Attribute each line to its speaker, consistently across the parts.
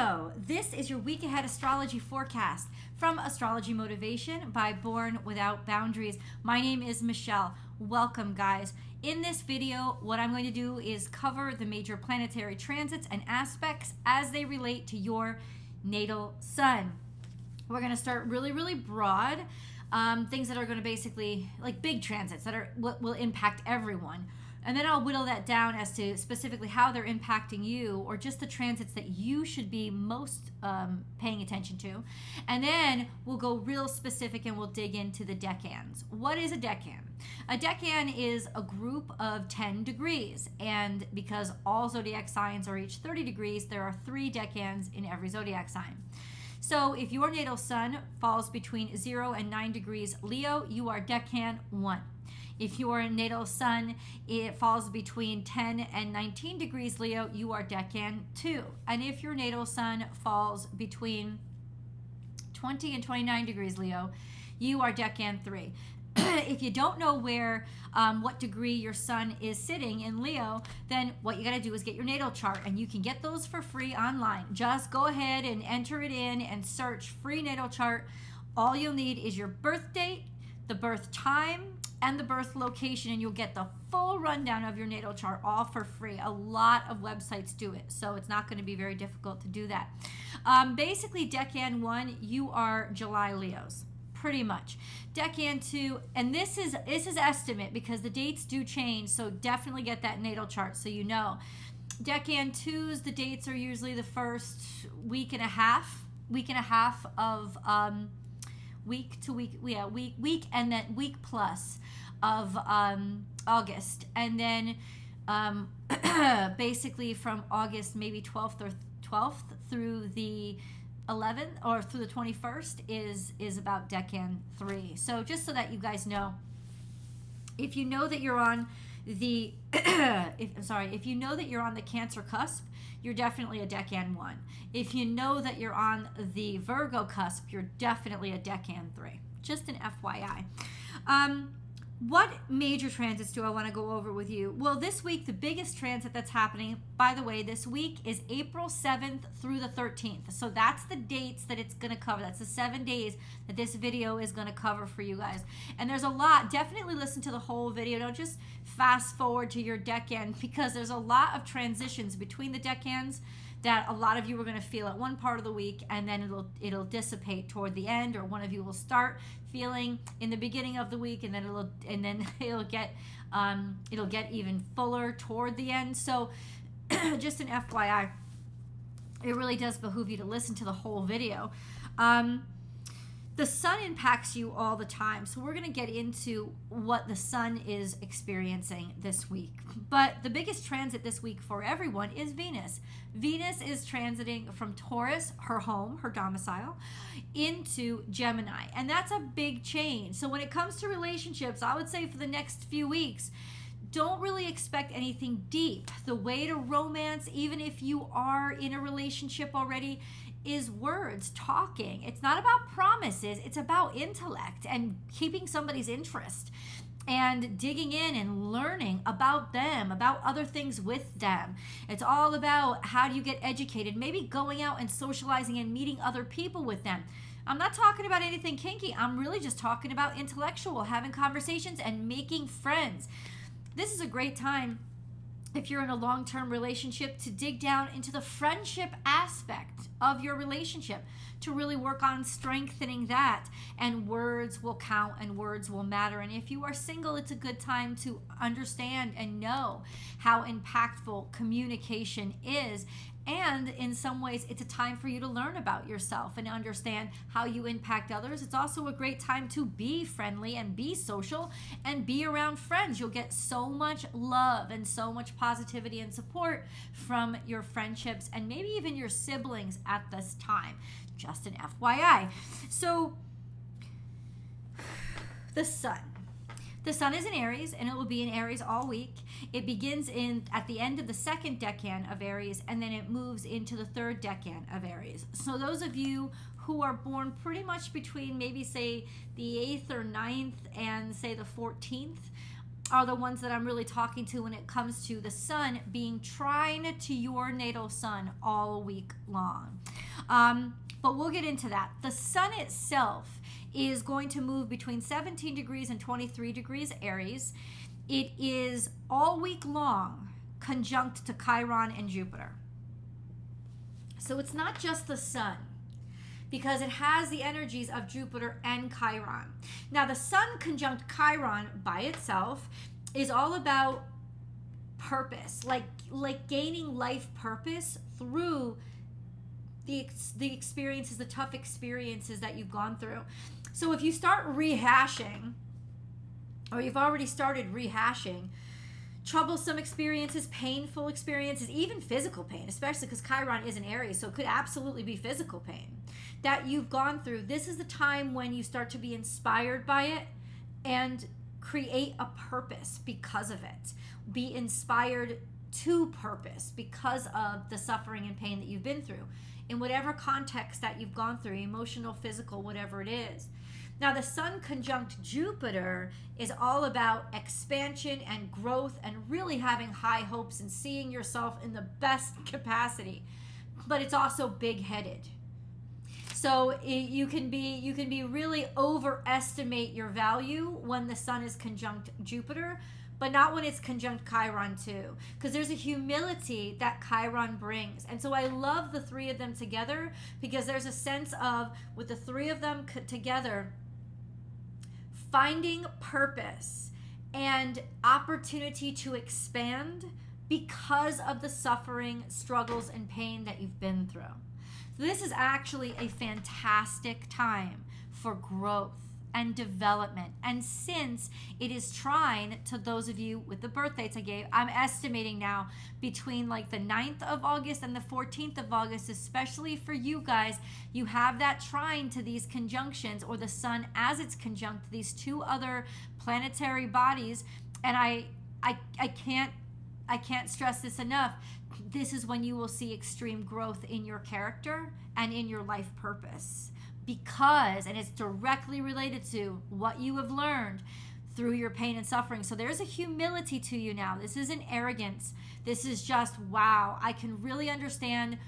Speaker 1: Leo, this is your week ahead astrology forecast from Astrology Motivation by Born Without Boundaries. My name is Michelle. Welcome, guys. In this video, what I'm going to do is cover the major planetary transits and aspects as they relate to your natal sun. We're going to start really broad, things that are going to basically, like big transits that are what will impact everyone. And then I'll whittle that down as to specifically how they're impacting you, or just the transits that you should be most paying attention to. And then we'll go real specific and we'll dig into the decans. What is a decan? A decan is a group of 10 degrees. And because all zodiac signs are each 30 degrees, there are 3 decans in every zodiac sign. So if your natal sun falls between 0 and 9 degrees Leo, you are decan 1. If your natal sun, it falls between 10 and 19 degrees Leo, you are decan 2. And if your natal sun falls between 20 and 29 degrees Leo, you are decan 3. If you don't know where, what degree your sun is sitting in Leo, then what you got to do is get your natal chart, and you can get those for free online. Just go ahead and enter it in and search free natal chart. All you'll need is your birth date, the birth time, and the birth location, and you'll get the full rundown of your natal chart all for free. A lot of websites do it, so it's not going to be very difficult to do that. Basically, decan 1, you are July Leos, pretty much. Decan 2, and this is estimate because the dates do change, so definitely get that natal chart so you know. Decan 2s, the dates are usually the first week and a half of week and then week plus of August, and then basically from August maybe 12th through the 11th or through the 21st is about decan 3. So just so that you guys know, if you know that you're on the if you know that you're on the Cancer cusp, you're definitely a decan 1. If you know that you're on the Virgo cusp, you're definitely a decan 3. Just an FYI. What major transits do I want to go over with you? Well, this week, the biggest transit that's happening, by the way, this week is April 7th through the 13th. So that's the dates that it's going to cover. That's the 7 days that this video is going to cover for you guys. And there's a lot. Definitely listen to the whole video. Don't just fast forward to your decan, because there's a lot of transitions between the decans that a lot of you are going to feel at one part of the week, and then it'll dissipate toward the end, or one of you will start feeling in the beginning of the week, and then it'll get even fuller toward the end. So just an FYI, it really does behoove you to listen to the whole video. The sun impacts you all the time, so we're going to get into what the sun is experiencing this week. But the biggest transit this week for everyone is Venus. Venus is transiting from Taurus, her home, her domicile, into Gemini, and that's a big change. So when it comes to relationships, I would say for the next few weeks, don't really expect anything deep. The way to romance, even if you are in a relationship already, is words, talking. It's not about promises. It's about intellect and keeping somebody's interest and digging in and learning about them, about other things with them. It's all about how do you get educated, maybe going out and socializing and meeting other people with them. I'm not talking about anything kinky. I'm really just talking about intellectual, having conversations and making friends. This is a great time, if you're in a long-term relationship, to dig down into the friendship aspect of your relationship, to really work on strengthening that. And words will count and words will matter. And if you are single, it's a good time to understand and know how impactful communication is. And in some ways, it's a time for you to learn about yourself and understand how you impact others. It's also a great time to be friendly and be social and be around friends. You'll get so much love and so much positivity and support from your friendships and maybe even your siblings at this time. Just an FYI. So, the sun. The sun is in Aries, and it will be in Aries all week. It begins at the end of the second decan of Aries, and then it moves into the third decan of Aries. So those of you who are born pretty much between maybe say the 8th or 9th and say the 14th, are the ones that I'm really talking to when it comes to the sun being trine to your natal sun all week long. But we'll get into that. The sun itself is going to move between 17 degrees and 23 degrees Aries. It is all week long conjunct to Chiron and Jupiter. So it's not just the sun, because it has the energies of Jupiter and Chiron. Now, the sun conjunct Chiron by itself is all about purpose, like gaining life purpose through the experiences, the tough experiences that you've gone through. So if you start rehashing, or you've already started rehashing, troublesome experiences, painful experiences, even physical pain, especially because Chiron is an Aries, so it could absolutely be physical pain that you've gone through. This is the time when you start to be inspired by it and create a purpose because of it. Be inspired to purpose because of the suffering and pain that you've been through in whatever context that you've gone through, emotional, physical, whatever it is. Now, the sun conjunct Jupiter is all about expansion and growth and really having high hopes and seeing yourself in the best capacity, but it's also big-headed. So you can be really overestimate your value when the sun is conjunct Jupiter, but not when it's conjunct Chiron too, because there's a humility that Chiron brings. And so I love the three of them together, because there's a sense of, with the three of them together, finding purpose and opportunity to expand because of the suffering, struggles, and pain that you've been through. So this is actually a fantastic time for growth and development. And since it is trine to those of you with the birth dates I gave, I'm estimating now between like the 9th of August and the 14th of August, especially for you guys, you have that trine to these conjunctions, or the sun as it's conjunct these two other planetary bodies. And I can't stress this enough. This is when you will see extreme growth in your character and in your life purpose, because, and it's directly related to what you have learned through your pain and suffering. So there's a humility to you now. This isn't arrogance. This is just, wow, I can really understand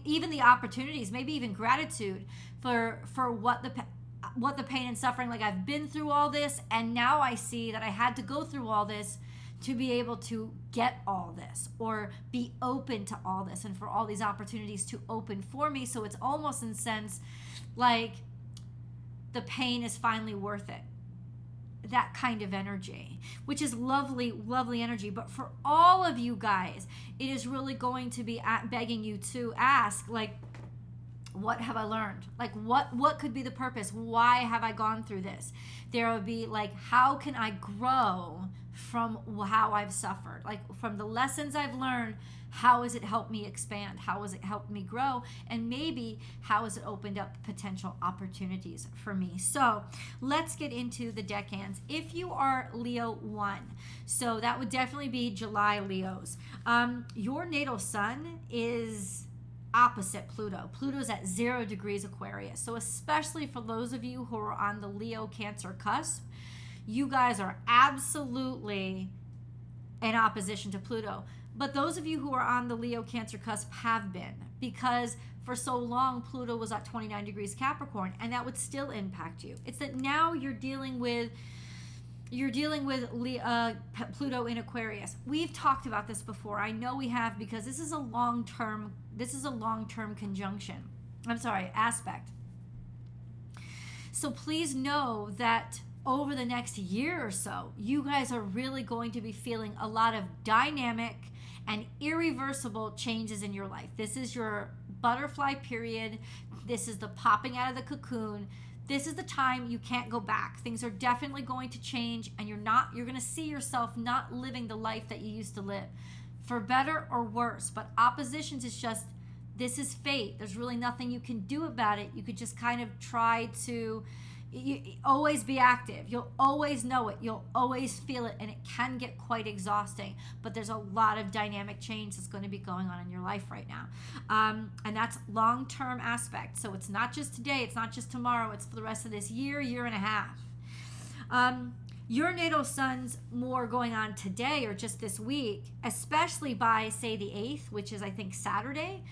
Speaker 1: even the opportunities, maybe even gratitude for what the pain and suffering, like I've been through all this, and now I see that I had to go through all this to be able to get all this, or be open to all this, and for all these opportunities to open for me. So it's almost in a sense like the pain is finally worth it. That kind of energy, which is lovely, lovely energy. But for all of you guys, it is really going to be begging you to ask, like, what have I learned? Like, what could be the purpose? Why have I gone through this? There would be like, how can I grow from how I've suffered? Like, from the lessons I've learned, how has it helped me expand? How has it helped me grow? And maybe how has it opened up potential opportunities for me? So let's get into the decans. If you are Leo 1, so that would definitely be July Leos. Your natal sun is opposite Pluto. Pluto's at 0 degrees Aquarius. So especially for those of you who are on the Leo Cancer cusp, you guys are absolutely in opposition to Pluto. But those of you who are on the Leo Cancer cusp have been, because for so long Pluto was at 29 degrees Capricorn, and that would still impact you. It's that now you're dealing with Pluto in Aquarius. We've talked about this before. I know we have, because this is a long-term conjunction. Aspect. So please know that over the next year or so, you guys are really going to be feeling a lot of dynamic and irreversible changes in your life. This is your butterfly period. This is the popping out of the cocoon. This is the time you can't go back. Things are definitely going to change, and you're going to see yourself not living the life that you used to live, for better or worse. But oppositions is just, this is fate. There's really nothing you can do about it. You could just kind of try to always be active. You'll always know it. You'll always feel it, and it can get quite exhausting. But there's a lot of dynamic change that's going to be going on in your life right now. And that's long-term aspect. So it's not just today. It's not just tomorrow. It's for the rest of this year and a half. Your natal sun's more going on today or just this week, especially by, say, the 8th, which is, I think, Saturday.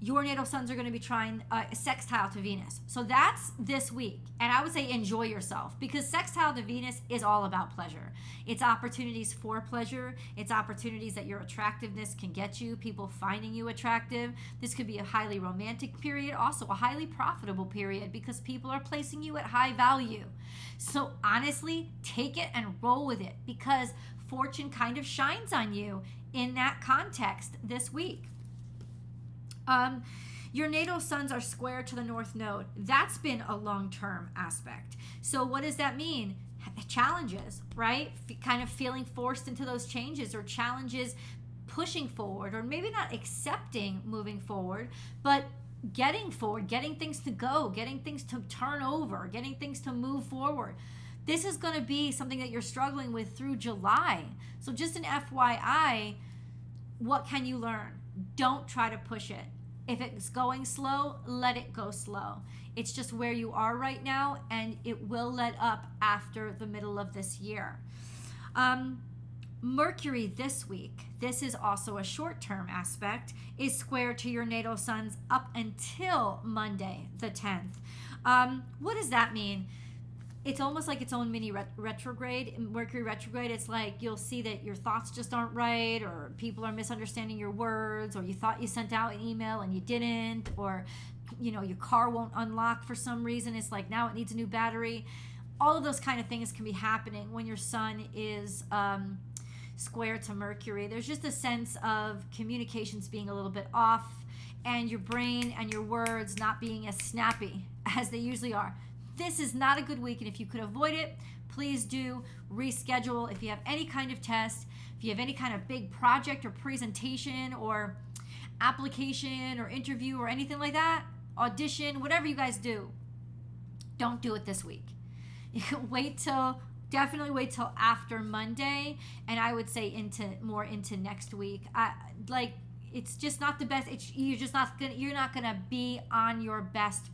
Speaker 1: Your natal suns are going to be trying sextile to Venus. So that's this week. And I would say enjoy yourself, because sextile to Venus is all about pleasure. It's opportunities for pleasure. It's opportunities that your attractiveness can get you, people finding you attractive. This could be a highly romantic period, also a highly profitable period, because people are placing you at high value. So honestly, take it and roll with it, because fortune kind of shines on you in that context this week. Your natal suns are square to the North Node. That's been a long-term aspect. So what does that mean? Challenges, right? Kind of feeling forced into those changes, or challenges pushing forward, or maybe not accepting moving forward, but getting forward, getting things to go, getting things to turn over, getting things to move forward. This is going to be something that you're struggling with through July. So just an FYI, what can you learn? Don't try to push it. If it's going slow, let it go slow. It's just where you are right now, and it will let up after the middle of this year. Mercury this week, this is also a short-term aspect, is square to your natal suns up until Monday, the 10th. What does that mean? It's almost like its own mini retrograde. Mercury retrograde, it's like you'll see that your thoughts just aren't right, or people are misunderstanding your words, or you thought you sent out an email and you didn't, or your car won't unlock for some reason. It's like now it needs a new battery. All of those kind of things can be happening when your sun is square to Mercury. There's just a sense of communications being a little bit off, and your brain and your words not being as snappy as they usually are. This is not a good week, and if you could avoid it, please do reschedule. If you have any kind of test, if you have any kind of big project or presentation or application or interview or anything like that, audition, whatever you guys do, don't do it this week. You can definitely wait till after Monday, and I would say into next week. It's just not the best. You're not gonna be on your best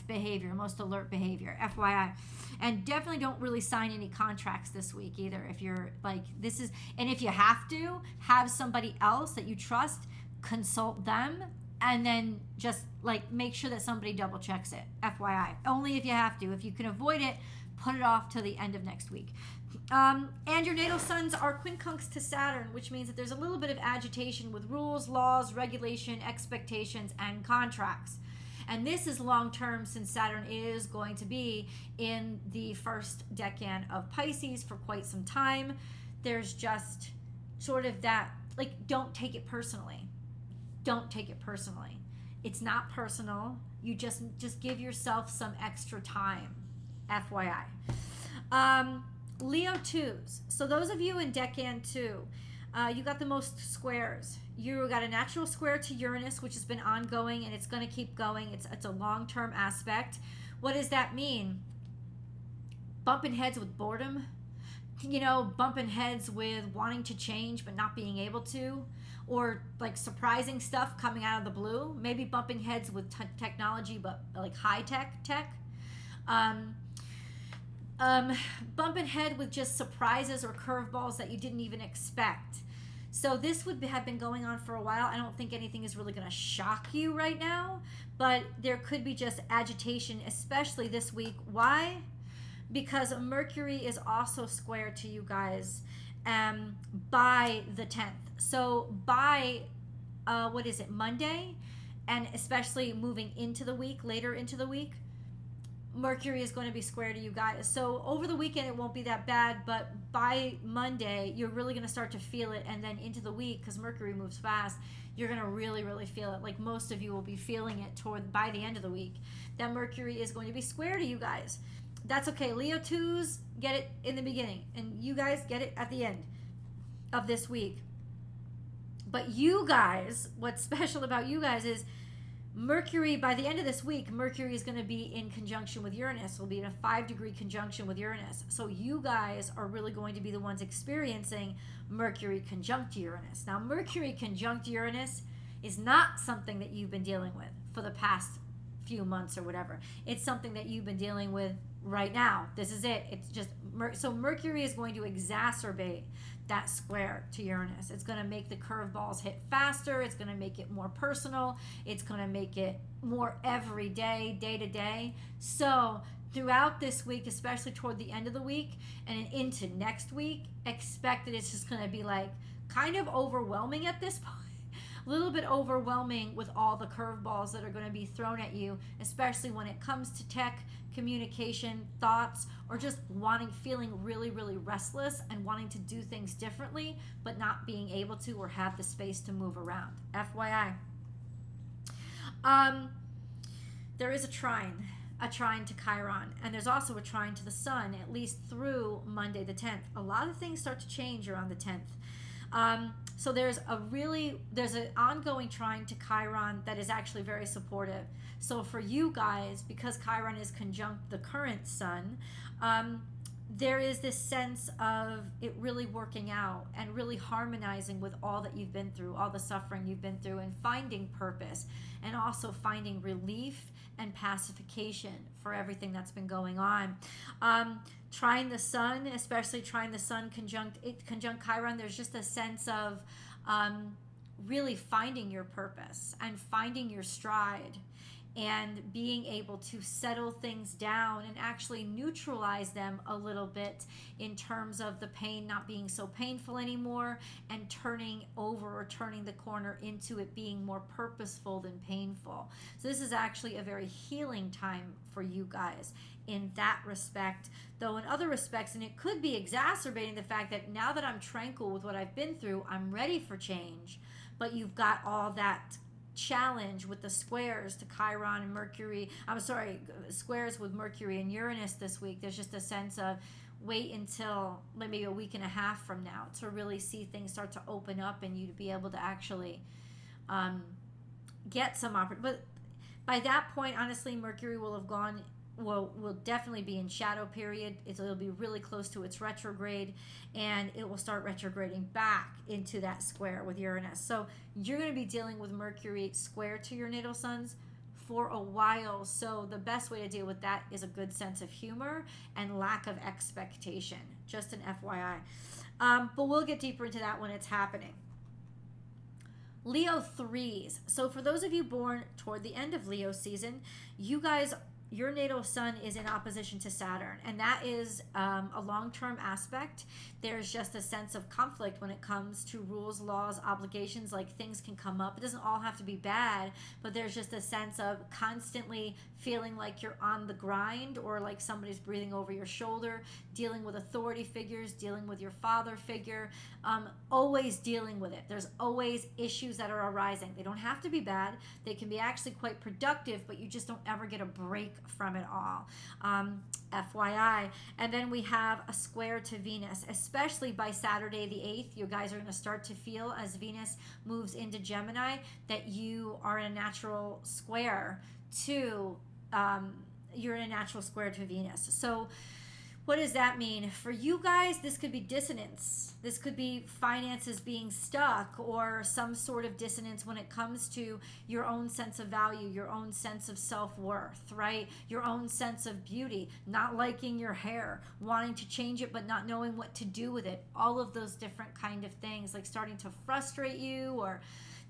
Speaker 1: behavior, most alert behavior, FYI. And definitely don't really sign any contracts this week either. If you're and if you have to, have somebody else that you trust, consult them, and then just make sure that somebody double checks it, FYI. Only if you have to. If you can avoid it, put it off till the end of next week. And your natal suns are quincunx to Saturn, which means that there's a little bit of agitation with rules, laws, regulation, expectations, and contracts. And this is long-term, since Saturn is going to be in the first decan of Pisces for quite some time. There's just sort of that, don't take it personally. Don't take it personally. It's not personal. You just give yourself some extra time, FYI. Leo 2s. So those of you in decan 2, you got the most squares. You got a natural square to Uranus, which has been ongoing, and it's going to keep going. It's a long-term aspect. What does that mean? Bumping heads with boredom. Bumping heads with wanting to change but not being able to. Or surprising stuff coming out of the blue. Maybe bumping heads with technology, but high-tech tech. Bumping head with just surprises or curveballs that you didn't even expect. So this would have been going on for a while. I don't think anything is really going to shock you right now, but there could be just agitation, especially this week. Why? Because Mercury is also square to you guys by the 10th. So by, Monday, and especially moving into the week, later into the week, Mercury is going to be square to you guys. So over the weekend, it won't be that bad, but by Monday, you're really going to start to feel it. And then into the week, because Mercury moves fast, you're going to really, really feel it. Most of you will be feeling it by the end of the week, that Mercury is going to be square to you guys. That's okay. Leo 2s get it in the beginning, and you guys get it at the end of this week. But you guys, what's special about you guys is Mercury, by the end of this week, Mercury is going to be in conjunction with Uranus. It'll be in a 5-degree conjunction with Uranus. So you guys are really going to be the ones experiencing Mercury conjunct Uranus. Now, Mercury conjunct Uranus is not something that you've been dealing with for the past few months or whatever. It's something that you've been dealing with right now. This is it. It's just, so Mercury is going to exacerbate that square to Uranus. It's going to make the curveballs hit faster. It's going to make it more personal. It's going to make it more everyday, day to day. So throughout this week, especially toward the end of the week and into next week, expect that it's just going to be like kind of overwhelming at this point. A little bit overwhelming with all the curveballs that are going to be thrown at you, especially when it comes to tech, communication, thoughts, or just feeling really, really restless and wanting to do things differently, but not being able to or have the space to move around. FYI. There is a trine to Chiron, and there's also a trine to the sun, at least through Monday the 10th. A lot of things start to change around the 10th. So there's an ongoing trine to Chiron that is actually very supportive. So for you guys, because Chiron is conjunct the current sun, there is this sense of it really working out and really harmonizing with all that you've been through, all the suffering you've been through, and finding purpose, and also finding relief and pacification for everything that's been going on. Trine the sun, especially trine the sun conjunct Chiron, there's just a sense of really finding your purpose and finding your stride and being able to settle things down and actually neutralize them a little bit in terms of the pain not being so painful anymore, and turning the corner into it being more purposeful than painful. So this is actually a very healing time for you guys in that respect, though in other respects, and it could be exacerbating the fact that now that I'm tranquil with what I've been through, I'm ready for change, but you've got all that challenge with the squares to Chiron and Mercury. Squares with Mercury and Uranus this week. There's just a sense of wait until maybe a week and a half from now to really see things start to open up and you to be able to actually get some opportunity. But by that point, honestly, Mercury will have gone, will definitely be in shadow period. It'll be really close to its retrograde, and it will start retrograding back into that square with Uranus. So you're going to be dealing with Mercury square to your natal suns for a while. So the best way to deal with that is a good sense of humor and lack of expectation. Just an FYI. But we'll get deeper into that when it's happening. Leo 3s. So for those of you born toward the end of Leo season, you guys, your natal sun is in opposition to Saturn, and that is a long-term aspect. There's just a sense of conflict when it comes to rules, laws, obligations. Like, things can come up. It doesn't all have to be bad, but there's just a sense of constantly feeling like you're on the grind, or like somebody's breathing over your shoulder, dealing with authority figures, dealing with your father figure, always dealing with it. There's always issues that are arising. They don't have to be bad. They can be actually quite productive, but you just don't ever get a break from it all. FYI. And then we have a square to Venus, especially by Saturday the 8th. You guys are going to start to feel, as Venus moves into Gemini, that you are in a natural square to Venus. So what does that mean? For you guys, this could be dissonance. This could be finances being stuck, or some sort of dissonance when it comes to your own sense of value, your own sense of self-worth, right? Your own sense of beauty, not liking your hair, wanting to change it but not knowing what to do with it. All of those different kind of things, like starting to frustrate you, or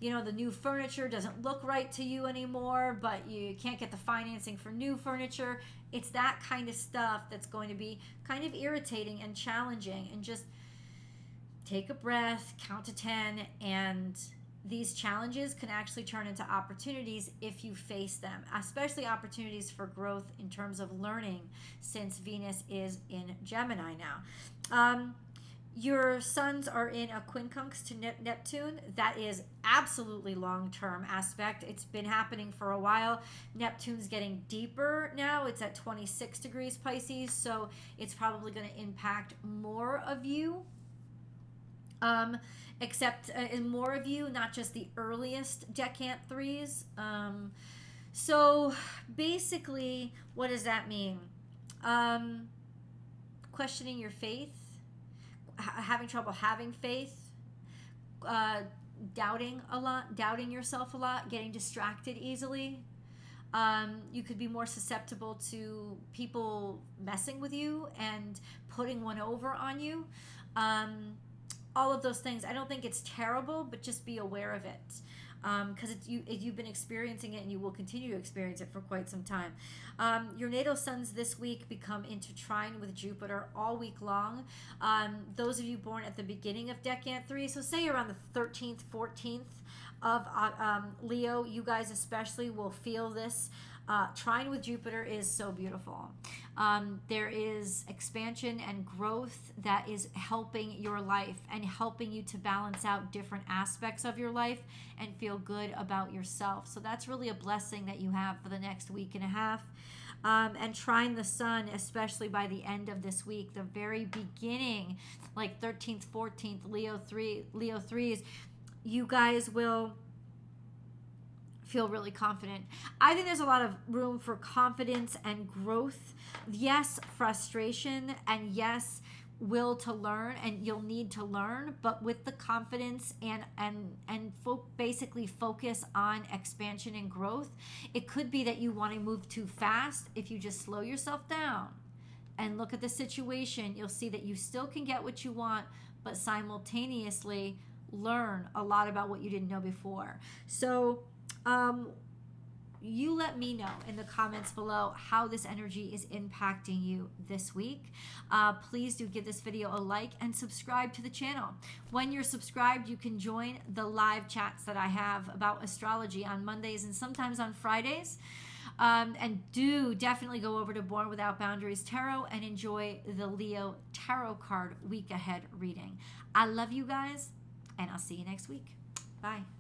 Speaker 1: the new furniture doesn't look right to you anymore, but you can't get the financing for new furniture. It's that kind of stuff that's going to be kind of irritating and challenging. And just take a breath, count to 10, and these challenges can actually turn into opportunities if you face them, especially opportunities for growth in terms of learning, since Venus is in Gemini now. Your suns are in a quincunx to Neptune. That is absolutely long-term aspect. It's been happening for a while. Neptune's getting deeper now. It's at 26 degrees Pisces, so it's probably going to impact more of you. Except in more of you, not just the earliest decant 3s. So basically, what does that mean? Questioning your faith, having trouble having faith, doubting yourself a lot, getting distracted easily, You could be more susceptible to people messing with you and putting one over on you. All of those things. I don't think it's terrible, but just be aware of it. Because you've been experiencing it and you will continue to experience it for quite some time. Your natal suns this week become into trine with Jupiter all week long. Those of you born at the beginning of Decade 3, so say around the 13th, 14th of Leo, you guys especially will feel this. Trine with Jupiter is so beautiful. There is expansion and growth that is helping your life and helping you to balance out different aspects of your life and feel good about yourself. So that's really a blessing that you have for the next week and a half. And trine the sun, especially by the end of this week, the very beginning, like 13th, 14th, Leo 3s, you guys will feel really confident. I think there's a lot of room for confidence and growth. Yes, frustration, and yes, will to learn, and you'll need to learn, but with the confidence and basically focus on expansion and growth. It could be that you want to move too fast. If you just slow yourself down and look at the situation, you'll see that you still can get what you want, but simultaneously learn a lot about what you didn't know before. So you let me know in the comments below how this energy is impacting you this week. Please do give this video a like and subscribe to the channel. When you're subscribed, you can join the live chats that I have about astrology on Mondays and sometimes on Fridays. And do definitely go over to Born Without Boundaries Tarot and enjoy the Leo Tarot card week ahead reading. I love you guys, and I'll see you next week. Bye.